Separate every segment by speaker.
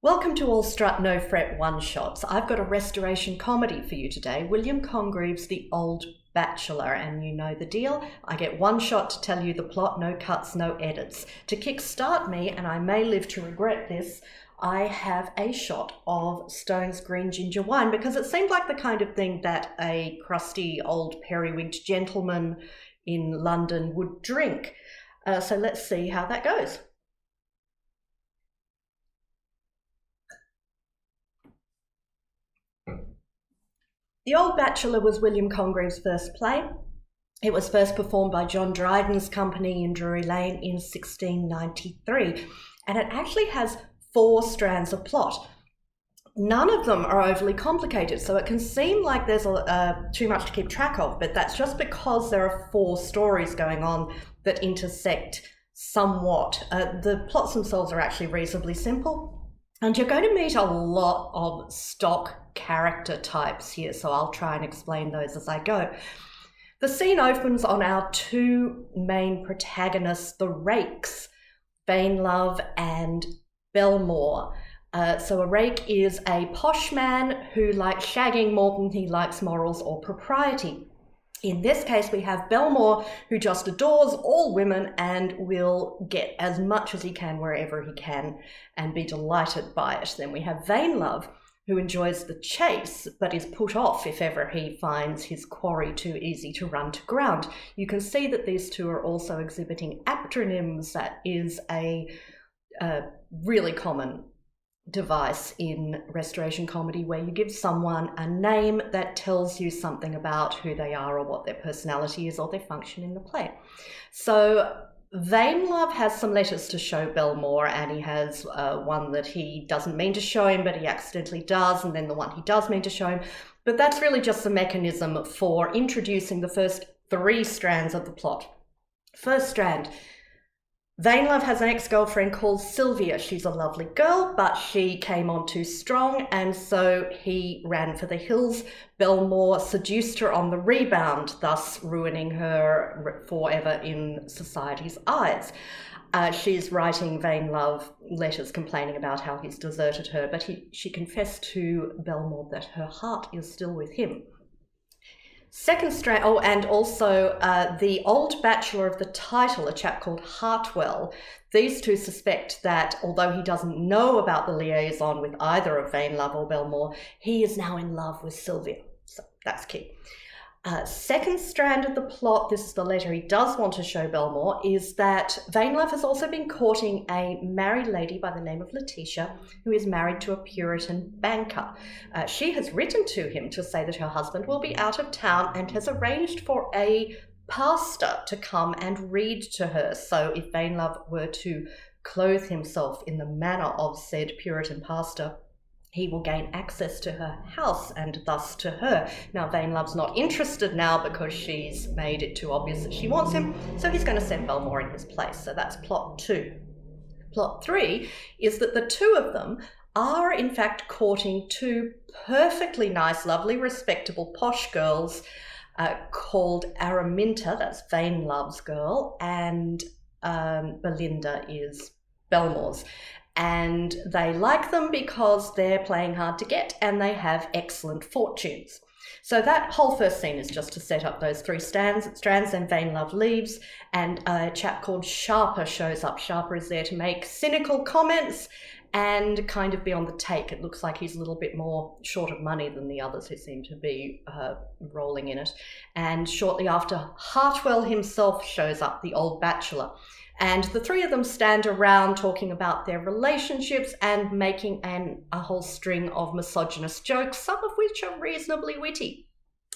Speaker 1: Welcome to all Strut No Fret one-shots. I've got a restoration comedy for you today, William Congreve's The Old Bachelor, and you know the deal. I get one shot to tell you the plot, no cuts, no edits. To kickstart me, and I may live to regret this, I have a shot of Stone's green ginger wine because it seemed like the kind of thing that a crusty old periwigged gentleman in London would drink. So let's see how that goes. The Old Bachelor was William Congreve's first play. It was first performed by John Dryden's company in Drury Lane in 1693, and it actually has 4 strands of plot. None of them are overly complicated, so it can seem like there's too much to keep track of, but that's just because there are 4 stories going on that intersect somewhat. The plots themselves are actually reasonably simple. And you're going to meet a lot of stock character types here, so I'll try and explain those as I go. The scene opens on our 2 main protagonists, the rakes, Vainlove and Belmore. So a rake is a posh man who likes shagging more than he likes morals or propriety. In this case, we have Belmore, who just adores all women and will get as much as he can wherever he can and be delighted by it. Then we have Vainlove, who enjoys the chase, but is put off if ever he finds his quarry too easy to run to ground. You can see that these 2 are also exhibiting aptronyms. That is a really common device in restoration comedy, where you give someone a name that tells you something about who they are or what their personality is or their function in the play. So Vainlove has some letters to show Belmore, and he has one that he doesn't mean to show him, but he accidentally does, and then the one he does mean to show him. But that's really just a mechanism for introducing the first 3 strands of the plot. First strand: Vainlove has an ex-girlfriend called Sylvia. She's a lovely girl, but she came on too strong, and so he ran for the hills. Belmore seduced her on the rebound, thus ruining her forever in society's eyes. She's writing Vainlove letters complaining about how he's deserted her, but she confessed to Belmore that her heart is still with him. Second strand, and also the old bachelor of the title, a chap called Hartwell. These 2 suspect that although he doesn't know about the liaison with either of Vainlove or Belmore, he is now in love with Sylvia. So that's key. Second strand of the plot, this is the letter he does want to show Belmore, is that Vainlove has also been courting a married lady by the name of Letitia, who is married to a Puritan banker. She has written to him to say that her husband will be out of town and has arranged for a pastor to come and read to her. So if Vainlove were to clothe himself in the manner of said Puritan pastor, he will gain access to her house and thus to her. Now, Vainlove's not interested now because she's made it too obvious that she wants him, so he's going to set Belmore in his place. So that's plot 2. Plot 3 is that the 2 of them are in fact courting 2 perfectly nice, lovely, respectable, posh girls called Araminta, that's Vainlove's girl, and Belinda is Belmore's. And they like them because they're playing hard to get and they have excellent fortunes. So that whole first scene is just to set up those 3 strands, and Vainlove leaves, and a chap called Sharper shows up. Sharper is there to make cynical comments and kind of be on the take. It looks like he's a little bit more short of money than the others who seem to be rolling in it. And shortly after, Hartwell himself shows up, the old bachelor. And the 3 of them stand around talking about their relationships and making a whole string of misogynist jokes, some of which are reasonably witty.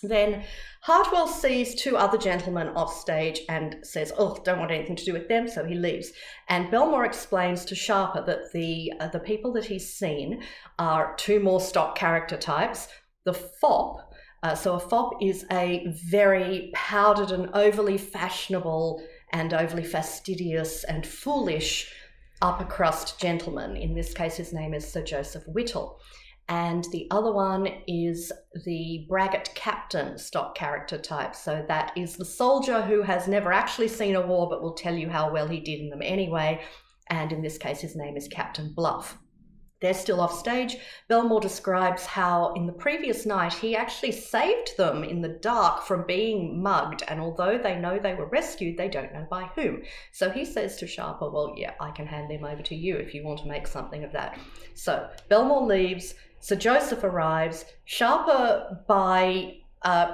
Speaker 1: Then Hartwell sees 2 other gentlemen off stage and says, "Oh, don't want anything to do with them," so he leaves. And Belmore explains to Sharper that the people that he's seen are 2 more stock character types. The fop, so a fop is a very powdered and overly fashionable and overly fastidious and foolish upper crust gentleman. In this case, his name is Sir Joseph Whittle. And the other one is the braggart captain stock character type. So that is the soldier who has never actually seen a war but will tell you how well he did in them anyway. And in this case, his name is Captain Bluff. They're still off stage. Belmore describes how in the previous night he actually saved them in the dark from being mugged, and although they know they were rescued, they don't know by whom. So he says to Sharper, well, yeah, I can hand them over to you if you want to make something of that. So Belmore leaves, Sir Joseph arrives. Sharper, by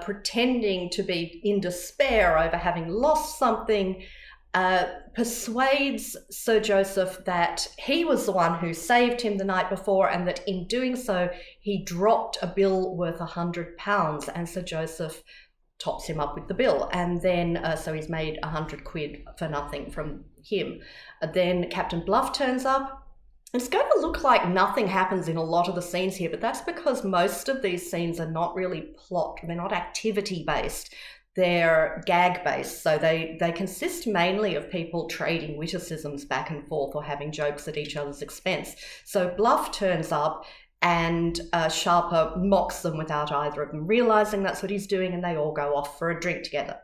Speaker 1: pretending to be in despair over having lost something, persuades Sir Joseph that he was the one who saved him the night before, and that in doing so he dropped a bill worth £100, and Sir Joseph tops him up with the bill, and then so he's made £100 for nothing from him. Then Captain Bluff turns up. It's going to look like nothing happens in a lot of the scenes here, but that's because most of these scenes are not really plot, they're not activity based. They're gag-based, so they consist mainly of people trading witticisms back and forth or having jokes at each other's expense. So Bluff turns up and Sharper mocks them without either of them realising that's what he's doing, and they all go off for a drink together.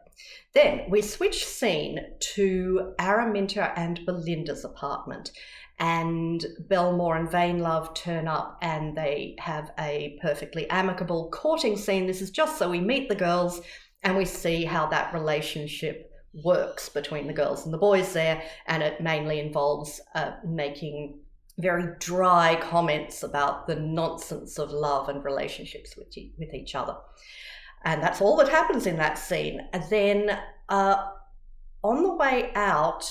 Speaker 1: Then we switch scene to Araminta and Belinda's apartment, and Belmore and Vainlove turn up and they have a perfectly amicable courting scene. This is just so we meet the girls and we see how that relationship works between the girls and the boys there, and it mainly involves making very dry comments about the nonsense of love and relationships with each other. And that's all that happens in that scene. And then on the way out,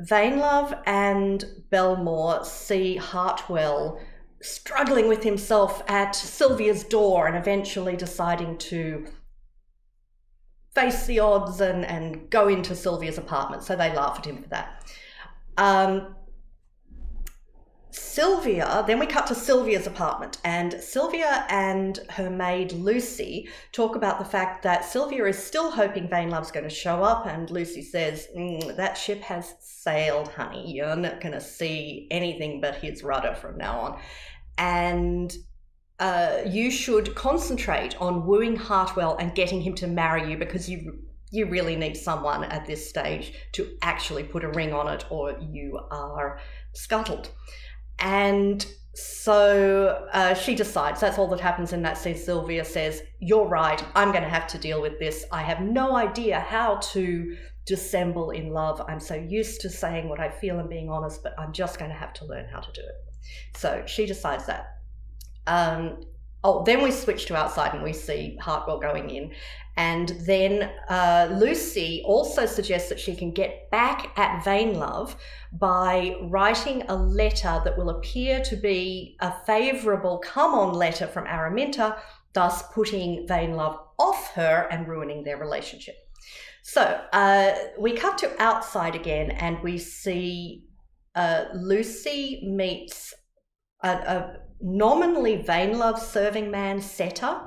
Speaker 1: Vainlove and Belmore see Hartwell struggling with himself at Sylvia's door and eventually deciding to face the odds and go into Sylvia's apartment. So they laugh at him for that. Then we cut to Sylvia's apartment, and Sylvia and her maid Lucy talk about the fact that Sylvia is still hoping Vainlove's going to show up, and Lucy says, that ship has sailed, honey. You're not going to see anything but his rudder from now on. And you should concentrate on wooing Hartwell and getting him to marry you, because you really need someone at this stage to actually put a ring on it, or you are scuttled. And so she decides. That's all that happens in that scene. Sylvia says, you're right, I'm going to have to deal with this. I have no idea how to dissemble in love. I'm so used to saying what I feel and being honest, but I'm just going to have to learn how to do it. So she decides that. Then we switch to outside and we see Hartwell going in. And then Lucy also suggests that she can get back at Vainlove by writing a letter that will appear to be a favourable come-on letter from Araminta, thus putting Vainlove off her and ruining their relationship. So we cut to outside again, and we see Lucy meets a nominally Vainlove serving man, Setter,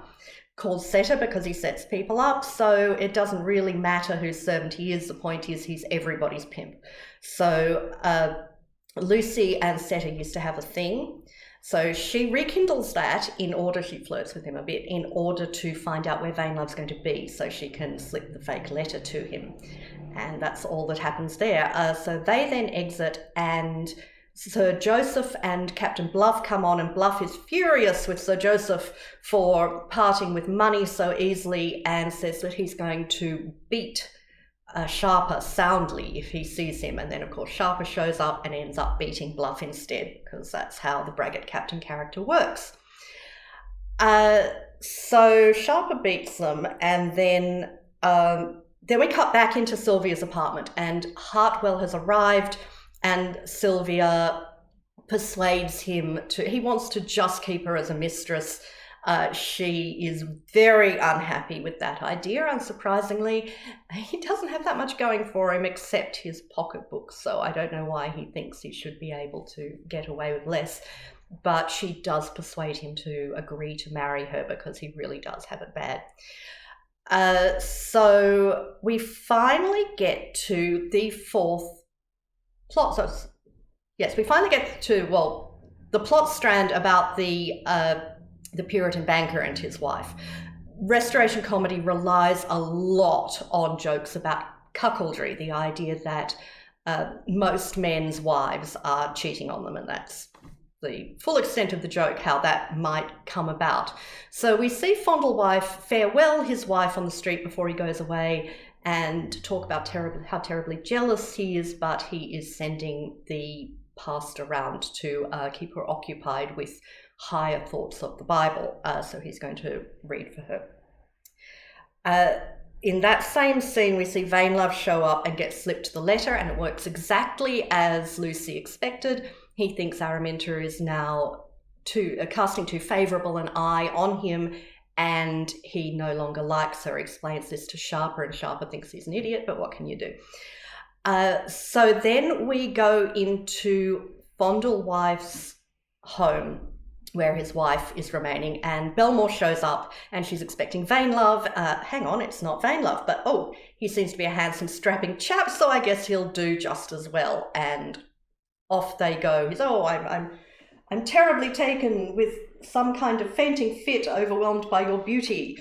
Speaker 1: called Setter because he sets people up, so it doesn't really matter whose servant he is. The point is he's everybody's pimp. So Lucy and Setter used to have a thing, so she rekindles that she flirts with him a bit in order to find out where Vainlove's going to be so she can slip the fake letter to him. And that's all that happens there. So they then exit, and Sir Joseph and Captain Bluff come on, and Bluff is furious with Sir Joseph for parting with money so easily and says that he's going to beat Sharper soundly if he sees him. And then, of course, Sharper shows up and ends up beating Bluff instead, because that's how the braggart captain character works. So Sharper beats them, and then we cut back into Sylvia's apartment, and Hartwell has arrived. And Sylvia persuades him he wants to just keep her as a mistress. She is very unhappy with that idea, unsurprisingly. He doesn't have that much going for him except his pocketbook, so I don't know why he thinks he should be able to get away with less. But she does persuade him to agree to marry her because he really does have it bad. So we finally get to the fourth plot. So yes, we finally get to, the plot strand about the Puritan banker and his wife. Restoration comedy relies a lot on jokes about cuckoldry, the idea that most men's wives are cheating on them, and that's the full extent of the joke, how that might come about. So we see Fondlewife farewell his wife on the street before he goes away and talk about how terribly jealous he is, but he is sending the pastor around to keep her occupied with higher thoughts of the Bible. So he's going to read for her. In that same scene, we see Vainlove show up and get slipped the letter, and it works exactly as Lucy expected. He thinks Araminta is now casting too favourable an eye on him, and he no longer likes her. He explains this to Sharper, and Sharper thinks he's an idiot, but what can you do? So then we go into Fondlewife's home, where his wife is remaining, and Belmore shows up and she's expecting Vainlove. Hang on, it's not Vainlove, but oh, he seems to be a handsome, strapping chap, so I guess he'll do just as well. And off they go. He's, I'm terribly taken with some kind of fainting fit, overwhelmed by your beauty.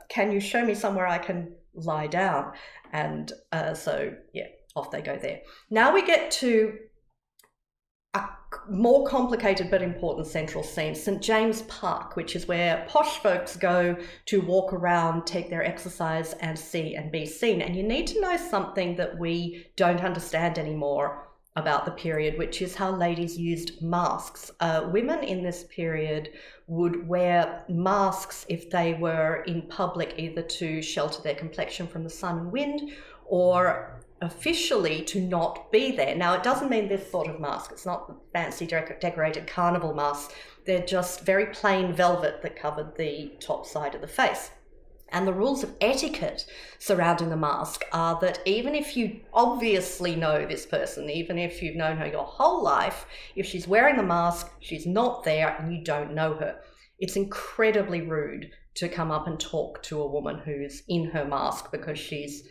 Speaker 1: Can you show me somewhere I can lie down? And so, yeah, off they go there. Now we get to a more complicated but important central scene, St. James Park, which is where posh folks go to walk around, take their exercise, and see and be seen. And you need to know something that we don't understand anymore about the period, which is how ladies used masks. Women in this period would wear masks if they were in public, either to shelter their complexion from the sun and wind, or officially to not be there. Now, it doesn't mean this sort of mask. It's not fancy decorated carnival masks. They're just very plain velvet that covered the top side of the face. And the rules of etiquette surrounding the mask are that even if you obviously know this person, even if you've known her your whole life, if she's wearing the mask, she's not there and you don't know her. It's incredibly rude to come up and talk to a woman who's in her mask, because she's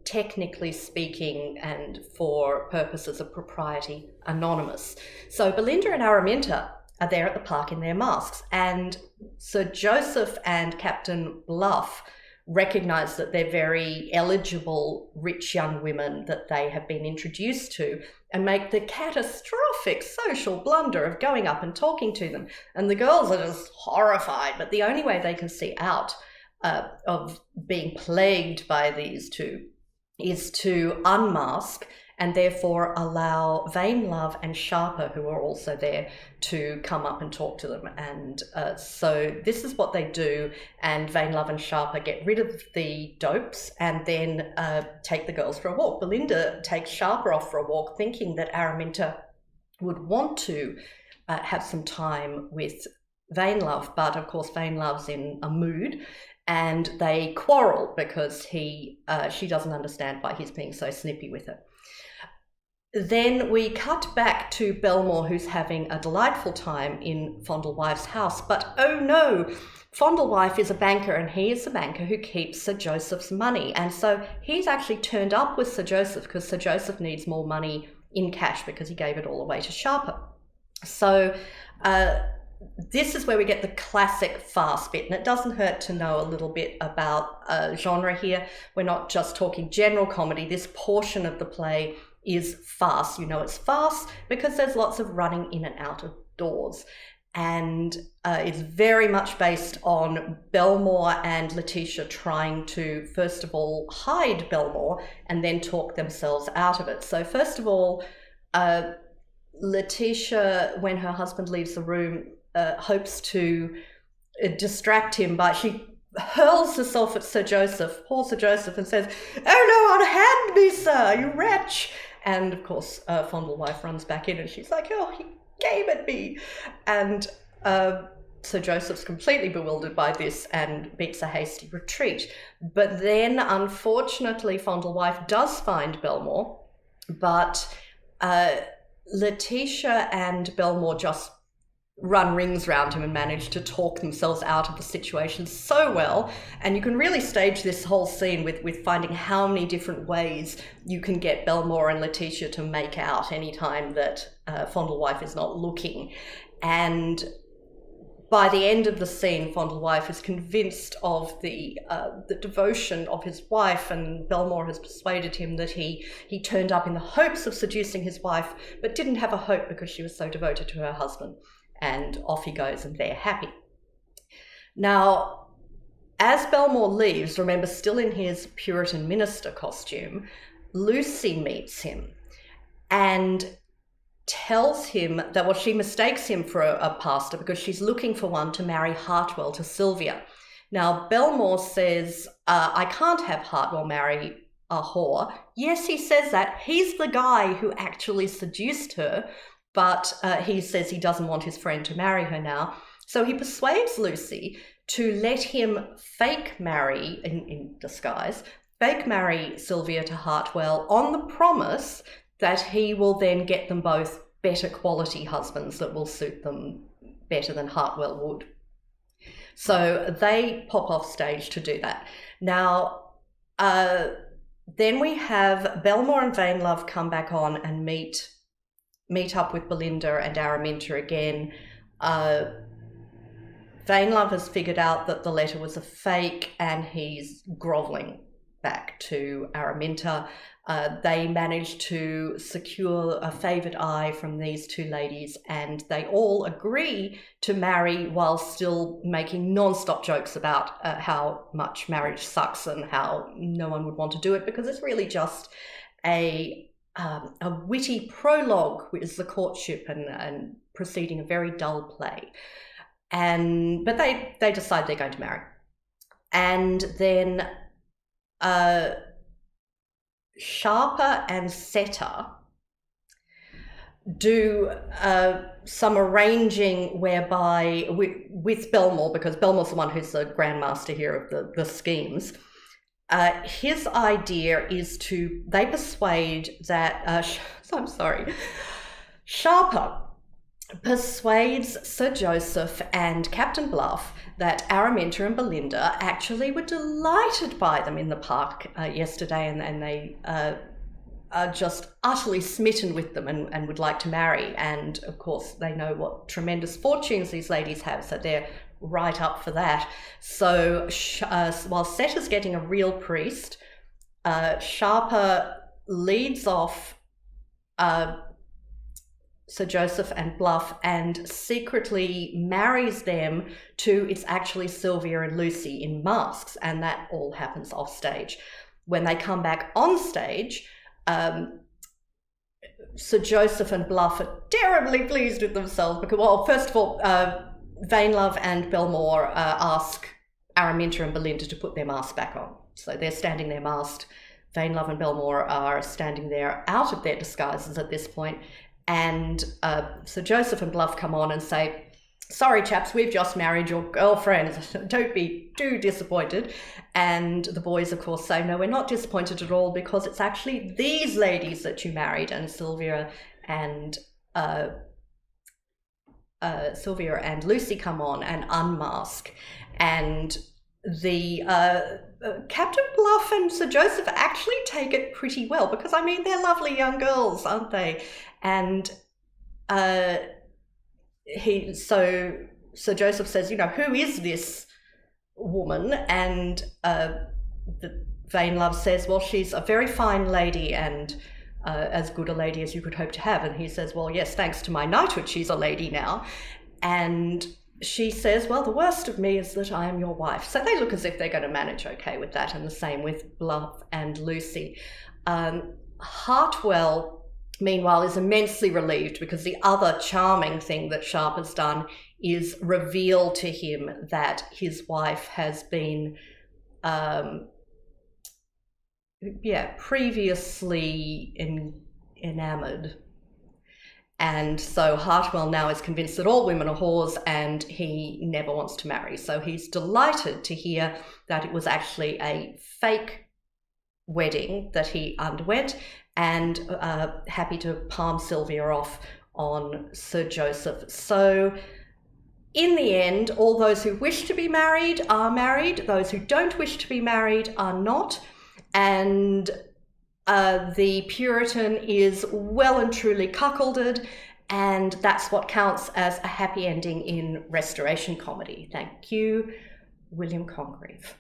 Speaker 1: technically speaking, and for purposes of propriety, anonymous. So Belinda and Araminta are there at the park in their masks, and Sir Joseph and Captain Bluff recognise that they're very eligible, rich young women that they have been introduced to, and make the catastrophic social blunder of going up and talking to them. And the girls are just horrified, but the only way they can see out of being plagued by these two is to unmask and therefore allow Vainlove and Sharper, who are also there, to come up and talk to them. And so this is what they do, and Vainlove and Sharper get rid of the dopes and then take the girls for a walk. Belinda takes Sharper off for a walk, thinking that Araminta would want to have some time with Vainlove, but of course Vainlove's in a mood, and they quarrel because she doesn't understand why he's being so snippy with her. Then we cut back to Belmore, who's having a delightful time in Fondlewife's house, but oh no, Fondlewife is a banker, and he is the banker who keeps Sir Joseph's money, and so he's actually turned up with Sir Joseph because Sir Joseph needs more money in cash because he gave it all away to Sharper. So this is where we get the classic farce bit, and it doesn't hurt to know a little bit about genre here. We're not just talking general comedy. This portion of the play is farce. You know it's farce because there's lots of running in and out of doors, and it's very much based on Belmore and Letitia trying to, first of all, hide Belmore and then talk themselves out of it. So first of all, Letitia, when her husband leaves the room, hopes to distract him, but she hurls herself at Sir Joseph, poor Sir Joseph, and says, "Oh no, unhand me, sir, you wretch!" And of course, Fondlewife runs back in and she's like, "Oh, he came at me." And Sir Joseph's completely bewildered by this and beats a hasty retreat. But then, unfortunately, Fondlewife does find Belmore, but Letitia and Belmore just run rings round him and manage to talk themselves out of the situation so well. And you can really stage this whole scene with finding how many different ways you can get Belmore and Letitia to make out anytime that Fondlewife is not looking. And by the end of the scene, Fauntleroy is convinced of the devotion of his wife, and Belmore has persuaded him that he turned up in the hopes of seducing his wife, but didn't have a hope because she was so devoted to her husband. And off he goes, and they're happy. Now, as Belmore leaves, remember, still in his Puritan minister costume, Lucy meets him and tells him that, well, she mistakes him for a pastor because she's looking for one to marry Hartwell to Sylvia. Now, Belmore says, I can't have Hartwell marry a whore. Yes, he says that. He's the guy who actually seduced her, but he says he doesn't want his friend to marry her now. So he persuades Lucy to let him fake marry, in disguise, fake marry Sylvia to Hartwell on the promise that he will then get them both better quality husbands that will suit them better than Hartwell would. So they pop off stage to do that. Now, then we have Belmore and Vainlove come back on and meet up with Belinda and Araminta again. Vainlove has figured out that the letter was a fake, and he's grovelling back to Araminta. They managed to secure a favoured eye from these two ladies, and they all agree to marry while still making non-stop jokes about how much marriage sucks and how no one would want to do it, because it's really just a witty prologue, which is the courtship and preceding a very dull play. But they decide they're going to marry. And then Sharper and Setter do some arranging whereby with Belmore, because Belmore's the one who's the grandmaster here of the schemes. His idea is they persuade that, Sharper persuades Sir Joseph and Captain Bluff that Araminta and Belinda actually were delighted by them in the park yesterday, and they are just utterly smitten with them and would like to marry. And of course, they know what tremendous fortunes these ladies have, so they're right up for that. So while Setter's getting a real priest, Sharper leads off Sir Joseph and Bluff and secretly marries them to, it's actually Sylvia and Lucy in masks, and that all happens off stage. When they come back on stage, Sir Joseph and Bluff are terribly pleased with themselves because, well, first of all, Vainlove and Belmore ask Araminta and Belinda to put their masks back on. So they're standing there masked. Vainlove and Belmore are standing there out of their disguises at this point. And Sir Joseph and Bluff come on and say, sorry chaps, we've just married your girlfriend. Don't be too disappointed. And the boys, of course, say, no, we're not disappointed at all, because it's actually these ladies that you married. And Sylvia and Lucy come on and unmask. And the Captain Bluff and Sir Joseph actually take it pretty well, because, I mean, they're lovely young girls, aren't they? And so Sir Joseph says, who is this woman? And Vainlove says, well, she's a very fine lady and as good a lady as you could hope to have. And he says, well, yes, thanks to my knighthood, she's a lady now. And she says, well, the worst of me is that I am your wife. So they look as if they're going to manage okay with that, and the same with Bluff and Lucy. Hartwell, meanwhile, is immensely relieved, because the other charming thing that Sharper's done is reveal to him that his wife has been previously enamoured. And so Hartwell now is convinced that all women are whores, and he never wants to marry. So he's delighted to hear that it was actually a fake wedding that he underwent, and happy to palm Sylvia off on Sir Joseph. So in the end, all those who wish to be married are married. Those who don't wish to be married are not. And the Puritan is well and truly cuckolded, and that's what counts as a happy ending in Restoration comedy. Thank you, William Congreve.